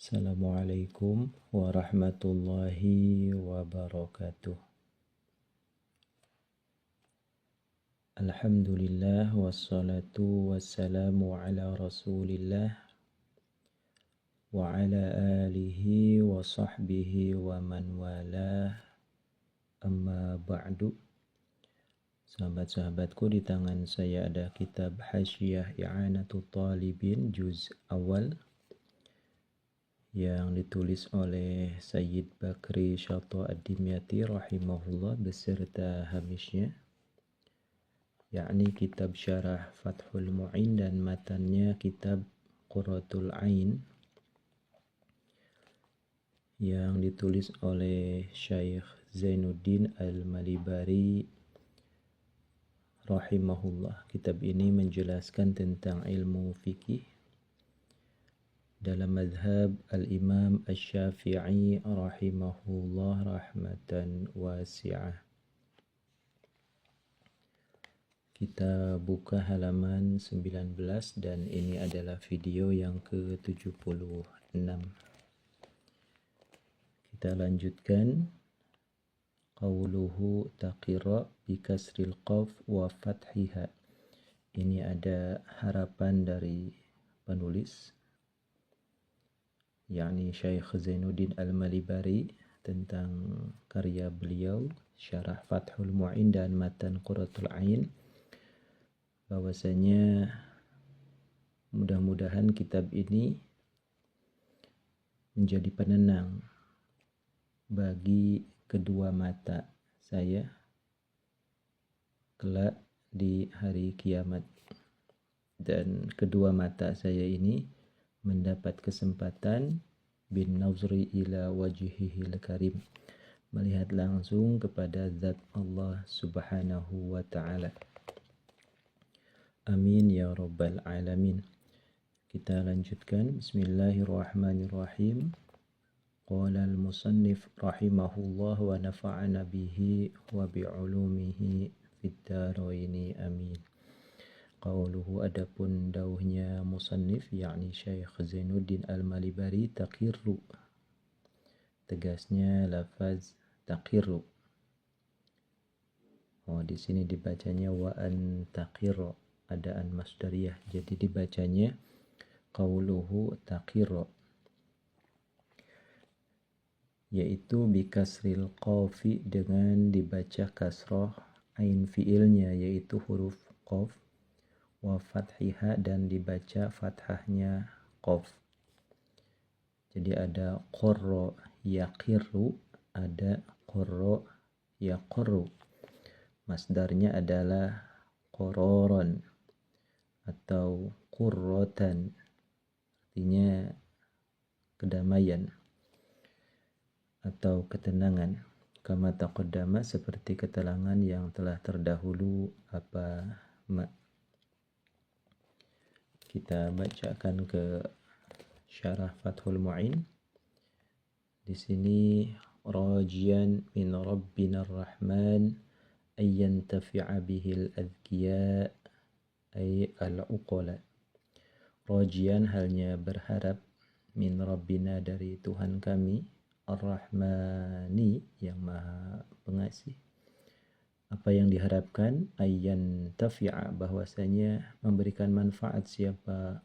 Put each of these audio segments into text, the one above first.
Assalamualaikum warahmatullahi wabarakatuh. Alhamdulillah wassalatu wassalamu ala rasulillah wa ala alihi wa sahbihi wa man walah, amma ba'du. Sahabat-sahabatku, di tangan saya ada kitab Hasyiah I'anatul Talibin juz awal yang ditulis oleh Sayyid Bakri Syato Ad-Dimyati rahimahullah beserta hamisnya, yakni kitab Syarah Fathul Mu'in dan matannya kitab Qurratul Ain yang ditulis oleh Syekh Zainuddin Al-Malibari rahimahullah. Kitab ini menjelaskan tentang ilmu fikih dalam mazhab al-Imam Asy-Syafi'i rahimahullah rahmatan wasi'ah. Kita buka halaman 19 dan ini adalah video yang ke-76. Kita lanjutkan. Qauluhu taqira bi kasril qaf wa fathiha. Ini ada harapan dari penulis, yakni Syekh Zainuddin Al-Malibari, tentang karya beliau Syarah Fathul Mu'in dan matan Qurratul Ain, bahwasanya mudah-mudahan kitab ini menjadi penenang bagi kedua mata saya kelak di hari kiamat, dan kedua mata saya ini mendapat kesempatan bin nazri ila wajhihil karim, melihat langsung kepada zat Allah subhanahu wa ta'ala. Amin ya rabbal alamin. Kita lanjutkan. Bismillahirrahmanirrahim. Qala al-musannif rahimahullah wa nafa'ana bihi wa bi'ulumihi fid dharaini amin. Qauluhu, adapun dauhnya musannif yakni Syekh Zainuddin Al-Malibari, taqirru, tegasnya lafaz taqirru. Di sini dibacanya wa an taqirru, ada an masdariyah, jadi dibacanya qauluhu taqirru, yaitu bikasril qafi, dengan dibaca kasroh ain fiilnya yaitu huruf qaf, wa fathiha, dan dibaca fathahnya qaf. Jadi ada qurra yaqirru, ada qurra yaqurru. Masdarnya adalah qororon atau qurrotan, artinya kedamaian atau ketenangan. Kama taqaddama, seperti keterangan yang telah terdahulu Kita bacakan ke Syarah Fathul Mu'in. Di sini rajian min rabbina rahman ayyan tafi'a bihil adhkiya ay al-uqala. Rajian, halnya berharap, min rabbina, dari Tuhan kami, ar-rahmani, yang maha pengasih. Apa yang diharapkan? Ayyan tafi'a, bahwasanya memberikan manfaat siapa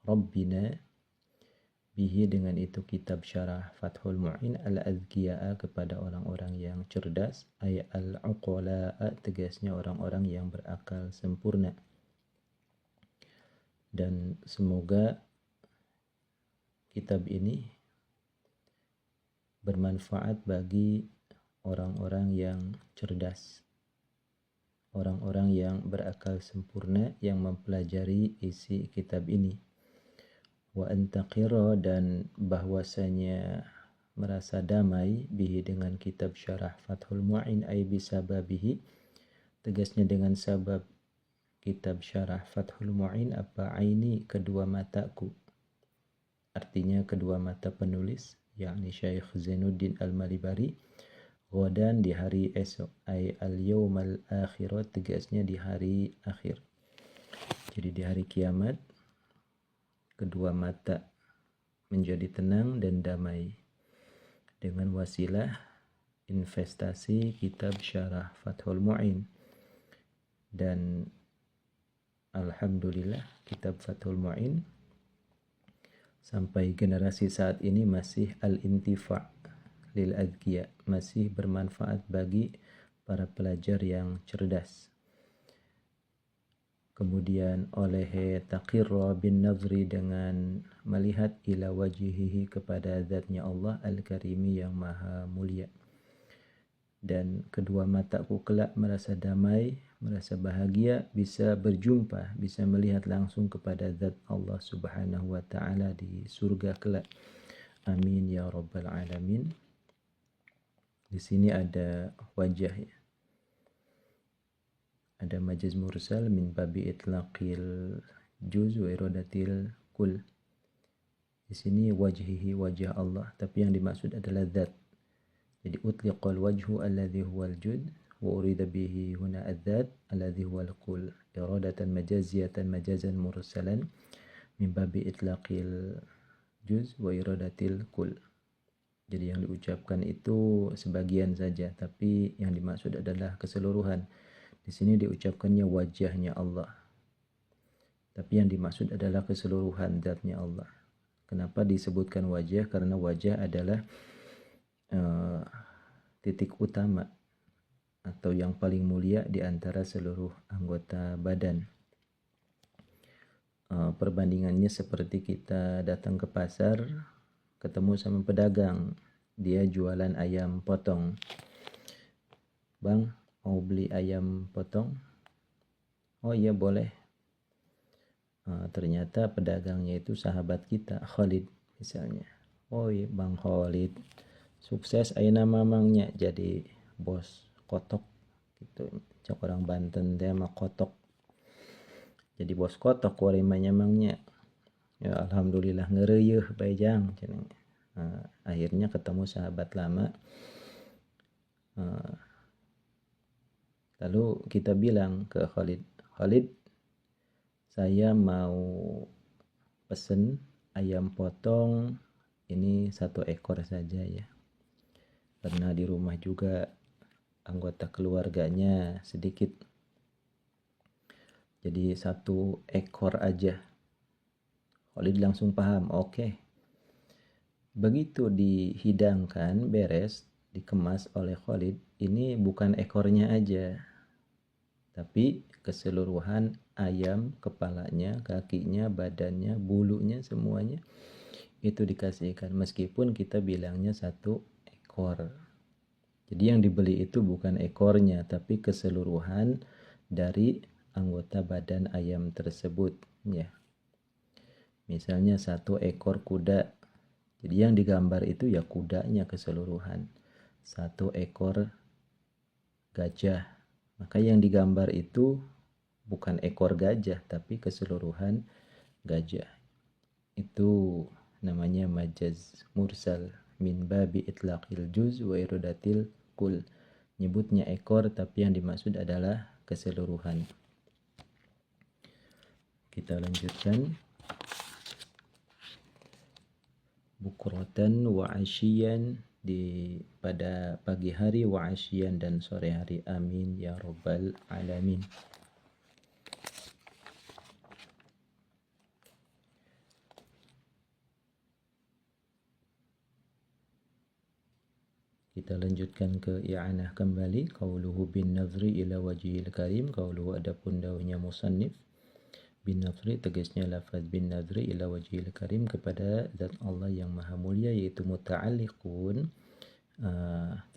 rabbina, bihi, dengan itu kitab Syarah Fathul Mu'in, al-adhkiya'a, kepada orang-orang yang cerdas, ay al-uqala'a, tegasnya orang-orang yang berakal sempurna. Dan semoga kitab ini bermanfaat bagi orang-orang yang cerdas, orang-orang yang berakal sempurna yang mempelajari isi kitab ini. Wa antaqira, dan bahwasanya merasa damai, bihi, dengan kitab Syarah Fathul Mu'in, ay bisababihi, tegasnya dengan sabab kitab Syarah Fathul Mu'in, apa aini, kedua mataku, artinya kedua mata penulis yakni Syekh Zainuddin Al-Malibari, ghadan, di hari esok, ay al-yawmal akhirat, tegasnya di hari akhir. Jadi di hari kiamat kedua mata menjadi tenang dan damai dengan wasilah investasi kitab Syarah Fathul Mu'in. Dan alhamdulillah kitab Fathul Mu'in sampai generasi saat ini masih al-intifa' lil adkiya, masih bermanfaat bagi para pelajar yang cerdas. Kemudian oleh Taqirra bin Nazri dengan melihat ila wajihihi kepada zatnya Allah Al-Karimi yang maha mulia. Dan kedua mataku kelak merasa damai, merasa bahagia, bisa berjumpa, bisa melihat langsung kepada zat Allah Subhanahu wa ta'ala di surga kelak. Amin ya rabbal alamin. Di sini ada wajah ya. Ada majaz mursal min babi itlaqil juz wa iradatil kul. Di sini wajhihi, wajah Allah, tapi yang dimaksud adalah zat. Jadi utliqal wajhu alladhi huwal jud wa urida bihi huna adzat alladhi huwal kul. Iradatan majaziyatan majazan mursalan min babi itlaqil juz wa iradatil kul. Jadi yang diucapkan itu sebagian saja, tapi yang dimaksud adalah keseluruhan. Di sini diucapkannya wajahnya Allah, tapi yang dimaksud adalah keseluruhan zatnya Allah. Kenapa disebutkan wajah? Karena wajah adalah titik utama atau yang paling mulia di antara seluruh anggota badan. Perbandingannya seperti kita datang ke pasar, ketemu sama pedagang, dia jualan ayam potong. Bang, mau beli ayam potong? Oh iya boleh. Ternyata pedagangnya itu sahabat kita, Khalid misalnya. Oh iya Bang Khalid, sukses ayeuna mamangnya jadi bos kotok gitu. Cak orang Banten teh mah kotok. Jadi bos kotok kurimanya mangnya. Ya alhamdulillah ngeureuh bae jang cenah. Akhirnya ketemu sahabat lama. Lalu kita bilang ke Khalid, Khalid, saya mau pesen ayam potong ini 1 ekor saja ya. Karena di rumah juga anggota keluarganya sedikit. Jadi 1 ekor aja. Khalid langsung paham, oke. Begitu dihidangkan, beres, dikemas oleh Khalid, ini bukan ekornya aja, tapi keseluruhan ayam, kepalanya, kakinya, badannya, bulunya, semuanya itu dikasihkan, meskipun kita bilangnya 1 ekor. Jadi yang dibeli itu bukan ekornya, tapi keseluruhan dari anggota badan ayam tersebut ya. Misalnya 1 ekor kuda, jadi yang digambar itu ya kudanya keseluruhan. 1 ekor gajah, maka yang digambar itu bukan ekor gajah tapi keseluruhan gajah. Itu namanya majaz mursal min babi itlaqil juz wa iradatil kul. Nyebutnya ekor tapi yang dimaksud adalah keseluruhan. Kita lanjutkan. Bukratan wa asyian, pada pagi hari, wa asyian dan sore hari. Amin ya rabbal alamin. Kita lanjutkan ke i'anah kembali. Qauluhu bin nazri ila wajhil karim. Qauluhu adapun dawuhnya musannif bin nazri, tegasnya lafaz bin nazri ila wajhil karim, kepada zat Allah yang maha mulia, yaitu muta'alliqun,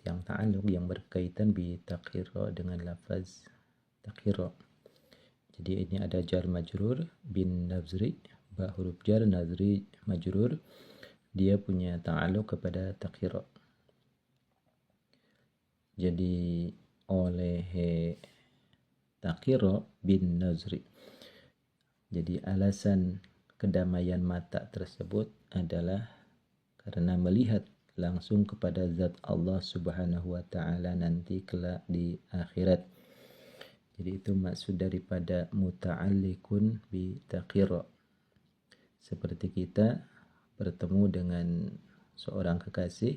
yang ta'alluq, yang berkaitan bi taqira, dengan lafaz taqira. Jadi ini ada jar majrur bin nazri, ba huruf jar, nazri majrur, dia punya ta'alluq kepada taqira. Jadi oleh taqira bin nazri. Jadi alasan kedamaian mata tersebut adalah karena melihat langsung kepada zat Allah Subhanahu wa ta'ala nanti kelak di akhirat. Jadi itu maksud daripada muta'alliqun bi taqira. Seperti kita bertemu dengan seorang kekasih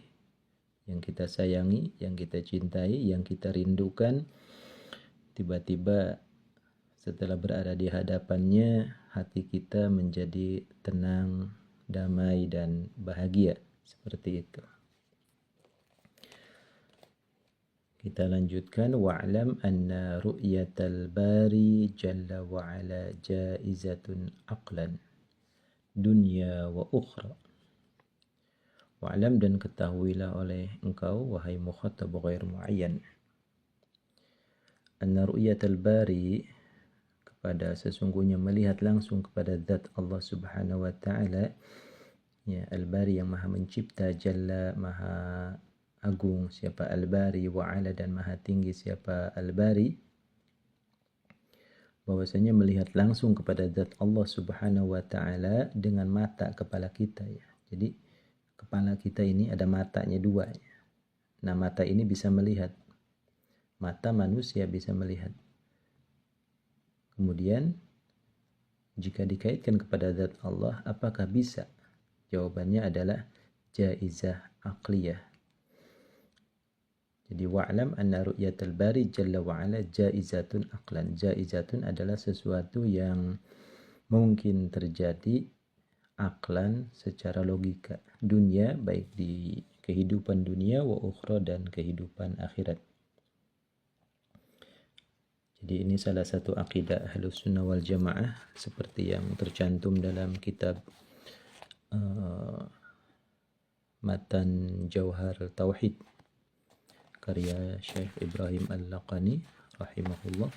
yang kita sayangi, yang kita cintai, yang kita rindukan, tiba-tiba setelah berada di hadapannya, hati kita menjadi tenang, damai, dan bahagia. Seperti itu. Kita lanjutkan. Wa'lam anna ru'yatal bari jalla wa'ala jaizatun aqlan dunya wa ukhra. Wa'lam, dan ketahuilah oleh engkau wahai mukhatab ghair muayyan, anna ru'yatal bari, kepada sesungguhnya melihat langsung kepada zat Allah Subhanahu wa taala, ya, al-bari yang maha mencipta, jalla maha agung siapa al-bari, wa ala dan maha tinggi siapa al-bari, bahwasanya melihat langsung kepada zat Allah Subhanahu wa taala dengan mata kepala kita, ya. Jadi kepala kita ini ada matanya dua, ya. Nah, mata ini bisa melihat. Mata manusia bisa melihat. Kemudian jika dikaitkan kepada zat Allah, apakah bisa? Jawabannya adalah jaizah aqliyah. Jadi wa'lam anna ru'yatal bari jalla wa'ala jaizatun aqlan. Jaizatun adalah sesuatu yang mungkin terjadi aqlan, secara logika. Dunia, baik di kehidupan dunia, wa ukhra, dan kehidupan akhirat. Jadi ini salah satu akidah Ahlus Sunnah wal Jamaah, seperti yang tercantum dalam kitab Matan Jauhar Tauhid karya Syekh Ibrahim Al-Laqani rahimahullah.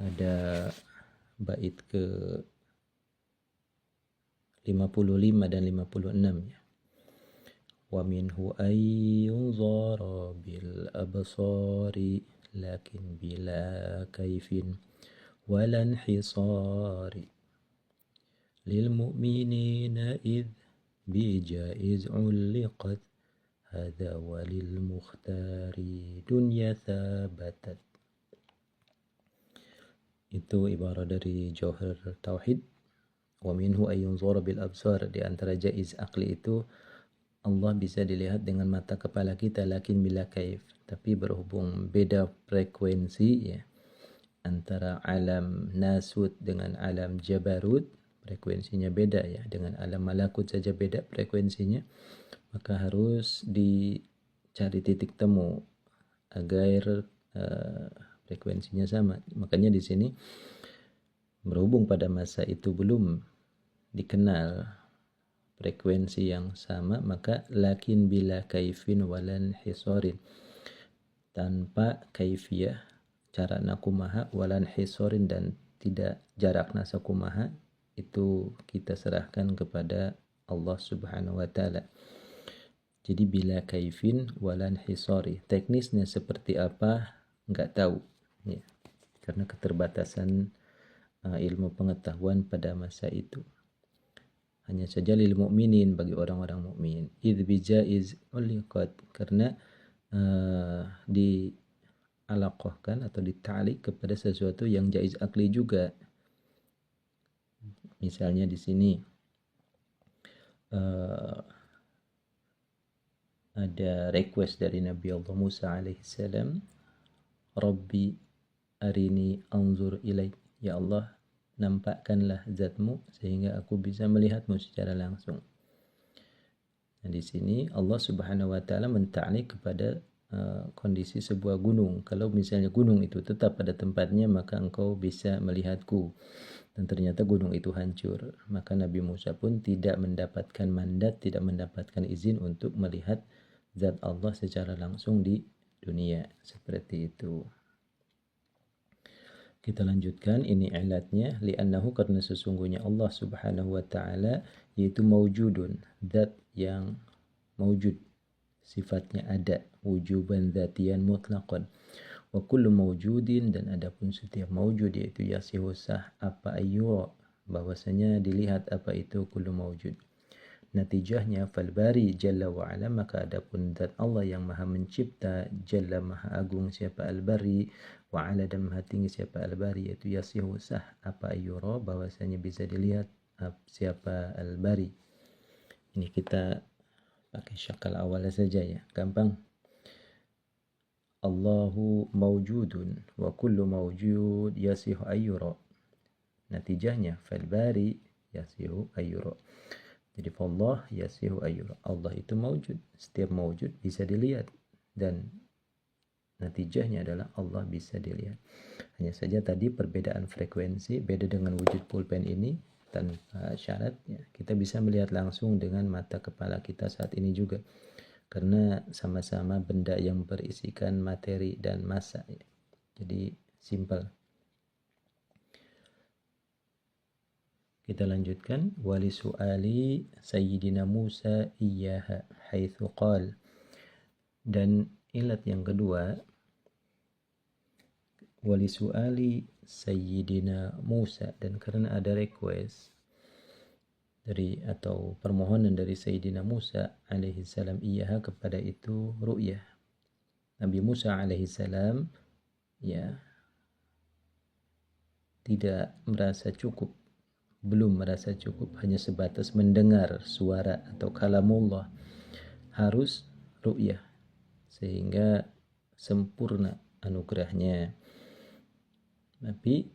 Ada bait ke 55 dan 56, ya. Wa minhu ayyunzara bil absari lakin bila kaifin walan hisari lil mu'minina idh bi jaiz uliqat hadza walil mukhtari dunya thabatat. Itu ibarat dari Jauhar Tauhid. Wa minhu ayyunzara bil absar, di antara jaiz akli itu Allah bisa dilihat dengan mata kepala kita, lakin bila kaif, tapi berhubung beda frekuensi, ya, antara alam nasut dengan alam jabarut, frekuensinya beda, ya. Dengan alam malakut saja beda frekuensinya, maka harus dicari titik temu agar frekuensinya sama. Makanya di sini berhubung pada masa itu belum dikenal frekuensi yang sama, maka lakin bila kaifin walan hisorin, tanpa kaifiyah cara nakumaha, walan hisorin, dan tidak jarak nasakumaha, itu kita serahkan kepada Allah Subhanahu wa taala. Jadi bila kaifin walan hisori, teknisnya seperti apa nggak tahu, ya, karena keterbatasan ilmu pengetahuan pada masa itu. Hanya saja lil mu'minin, bagi orang-orang mukmin. Idh bijaiz uliqat, karena dialaqahkan atau ditalik kepada sesuatu yang jaiz akli juga. Misalnya di sini ada request dari Nabi Allah Musa alaihissalam, Rabbi arini anzur ilaik, ya Allah, nampakkanlah zatmu sehingga aku bisa melihatmu secara langsung. Nah, di sini Allah Subhanahu wa taala menta'liq kepada kondisi sebuah gunung. Kalau misalnya gunung itu tetap pada tempatnya, maka engkau bisa melihatku. Dan ternyata gunung itu hancur. Maka Nabi Musa pun tidak mendapatkan mandat, tidak mendapatkan izin untuk melihat zat Allah secara langsung di dunia. Seperti itu. Kita lanjutkan, ini ilatnya, li'annahu, karena sesungguhnya Allah Subhanahu wa taala yaitu maujudun, zat yang maujud, sifatnya ada, wujuban dzatiyan mutlaqan. Wa kullu maujudin, dan adapun setiap maujud yaitu yasihu sah apa ayyura, bahwasanya dilihat apa itu kullu maujud. Natijahnya falbari jalla wa ala, maka adapun zat Allah yang maha mencipta, jalla maha agung siapa al-bari, wa ala dan maha tinggi siapa al-bari, yaitu yasihu sah apa ayyura, bahwasanya bisa dilihat siapa Al-Bari. Ini kita pakai syakal awalnya saja ya, gampang. Allahu mawjudun wa kullu mawjud yasihu ayyura. Natijahnya fal-bari yasihu ayyura. Jadi Allah yasihu ayyura. Allah itu mawjud, setiap mawjud bisa dilihat, dan natijahnya adalah Allah bisa dilihat. Hanya saja tadi perbedaan frekuensi, beda dengan wujud pulpen ini tanpa syarat ya. Kita bisa melihat langsung dengan mata kepala kita saat ini juga, karena sama-sama benda yang berisikan materi dan massa ya. Jadi simple. Kita lanjutkan. Wali su'ali Sayyidina Musa iyyaha haitsu qal. Dan ilat yang kedua, wali su'ali Sayyidina Musa, dan karena ada request dari atau permohonan dari Sayyidina Musa alaihi salam iyyaha kepada itu ru'yah. Nabi Musa alaihi salam ya tidak merasa cukup, belum merasa cukup hanya sebatas mendengar suara atau kalamullah, harus ru'yah sehingga sempurna anugerahnya. Tapi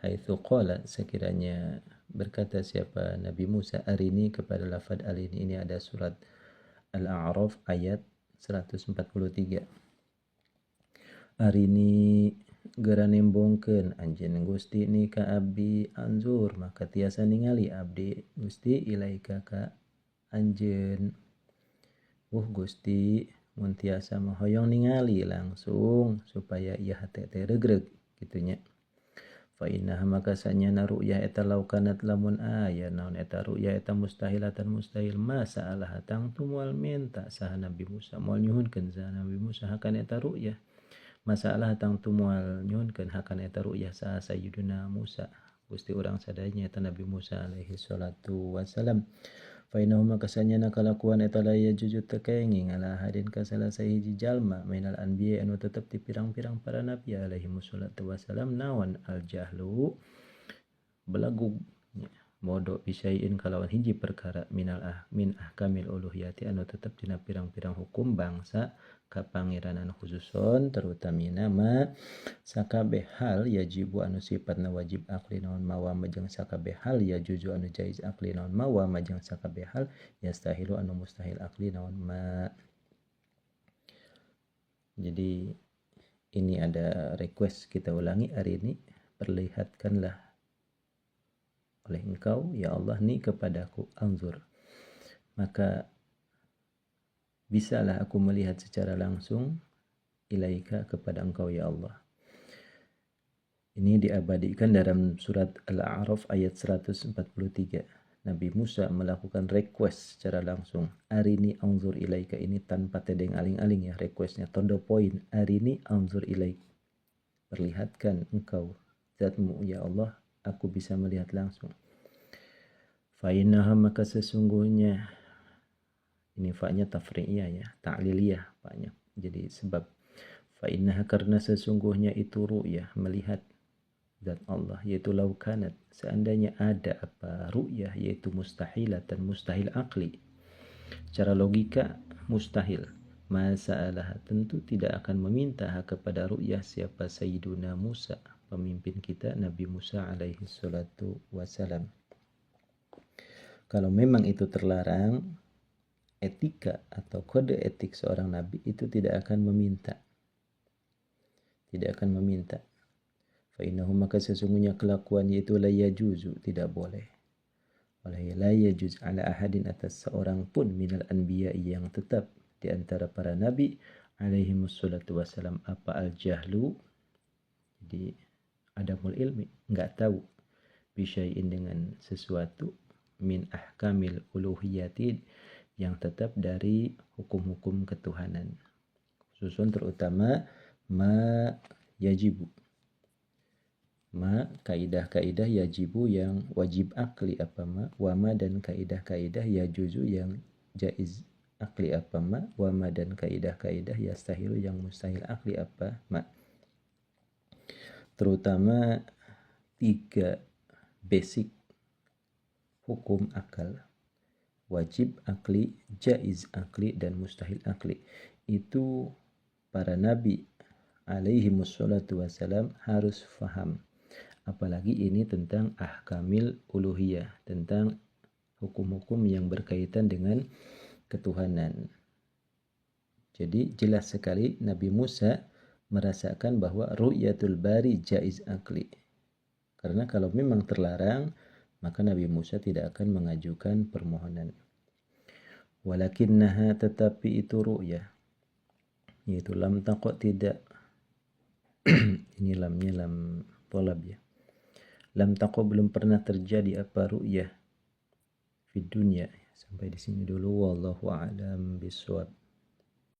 haitsu qala, sekiranya berkata siapa Nabi Musa arini kepada lafaz arini, ini ada surat Al-A'raf ayat 143. Arini geura nembongkeun anjeun Gusti ni ka abdi anzur, maka tiasa ningali abdi Gusti ilaika ka anjeun. Gusti mun tiasa mah hoyong ningali langsung supaya ieu hate teh regreg kitunya. Fa innaha maka sanyana ru'yah eta laukanat lamun aya naon eta ru'yah eta mustahilatan mustahil masa alah hatang tumual minta saha Nabi Musa moal nyuhunkeun saha Nabi Musa hakan eta ru'yah. Masalah hatang tumual nyuhunkeun hakan eta ru'yah saha Sayyiduna Musa, Gusti urang sadaya eta Nabi Musa alaihi salatu wassalam. Fa innahu maka sanyana kalakuan eta la yajuju teu kaenging ala hadin ka salah sahiji jalma minal anbiya anu tetep di pirang-pirang para nabi alaihi wassalatu wassalam naon al jahlu belagu modo bisayin kalawan hiji perkara min ahkamil uluhiyati anu tetep dina pirang-pirang hukum bangsa kapangeranan khususon, terutamina ma sakabeh hal yajibu anu sifatna wajib akli naon mawa majeng sakabeh hal yajuju anu jaiz akli naon mawa majeng sakabeh hal yastahilu anu mustahil akli naon ma. Jadi ini ada request, kita ulangi hari ini. Perlihatkanlah oleh Engkau ya Allah ni kepadaku anzur, maka bisalah aku melihat secara langsung ilaika kepada Engkau ya Allah. Ini diabadikan dalam surat Al-A'raf ayat 143. Nabi Musa melakukan request secara langsung. Arini anzur ilaika, ini tanpa tedeng aling-aling ya requestnya. Tondo poin, arini anzur ilaik. Perlihatkan Engkau zatmu ya Allah, aku bisa melihat langsung. Fa innaha maka sesungguhnya, ini fa-nya tafri'iyah ya, ta'liliyah fa-nya. Jadi sebab fa innaha karena sesungguhnya itu ru'yah, melihat zat Allah, yaitu laukanat seandainya ada apa ru'yah, yaitu mustahilatan mustahil akli. Secara logika mustahil. Masalah tentu tidak akan meminta kepada ru'yah siapa Sayyiduna Musa, pemimpin kita Nabi Musa alaihi salatu wassalam. Kalau memang itu terlarang, etika atau kode etik seorang nabi itu tidak akan meminta. Tidak akan meminta. Fa innahu maka sesungguhnya kelakuan yaitu la yajuzu, tidak boleh. Oleh la yajuz ala ahadin atas seorang pun minal anbiya yang tetap di antara para nabi alaihi wassalatu wassalam apa al-jahlu. Jadi adamul ilmi, enggak tahu, bisyai'in dengan sesuatu, min ahkamil uluhiyati yang tetap dari hukum-hukum ketuhanan, khususun terutama ma yajibu, ma kaidah-kaidah yajibu yang wajib akli apa ma, wama dan kaidah-kaidah yajuzu yang jaiz akli apa ma, wama dan kaidah-kaidah yastahilu yang mustahil akli apa ma. Terutama 3 basic hukum akal. Wajib akli, jaiz akli, dan mustahil akli. Itu para nabi alaihi wassalatu wassalam harus faham. Apalagi ini tentang ahkamil uluhiyah, tentang hukum-hukum yang berkaitan dengan ketuhanan. Jadi jelas sekali Nabi Musa merasakan bahwa ru'yatul bari jaiz akli. Karena kalau memang terlarang, maka Nabi Musa tidak akan mengajukan permohonan. Walakinnaha, tetapi itu ru'yah, yaitu lam taqo, tidak. Ini lamnya lam tolab ya. Lam taqo, belum pernah terjadi apa ru'yah di dunia. Sampai di sini dulu, wallahu a'lam bishawab.